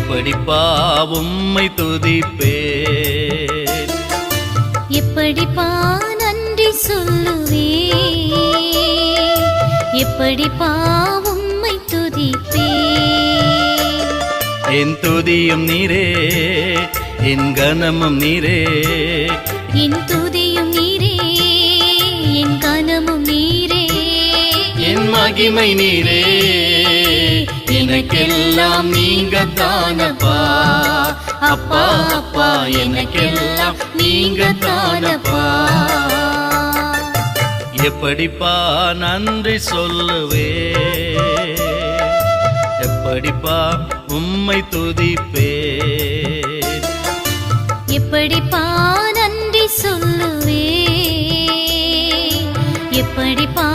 எப்படிப்பா உம்மை துதிப்பேன், எப்படிப்பா நன்றி சொல்லுவேன், எப்படிப்பா உம்மை துதிப்பேன். என் துதியும் நீரே, என் கனமும் நீரே, என் துதியும் நீரே, என் கனமும் நீரே, என் மகிமை நீரே, எனக்கெல்லாம் நீங்க தானப்பா. அப்பா அப்பா எனக்கெல்லாம் நீங்க தானப்பா. எப்படிப்பா நன்றி சொல்லுவே, எப்படிப்பா உம்மை துதிப்பேன், எப்படிப்பா நன்றி சொல்லுவேன், எப்படிப்பா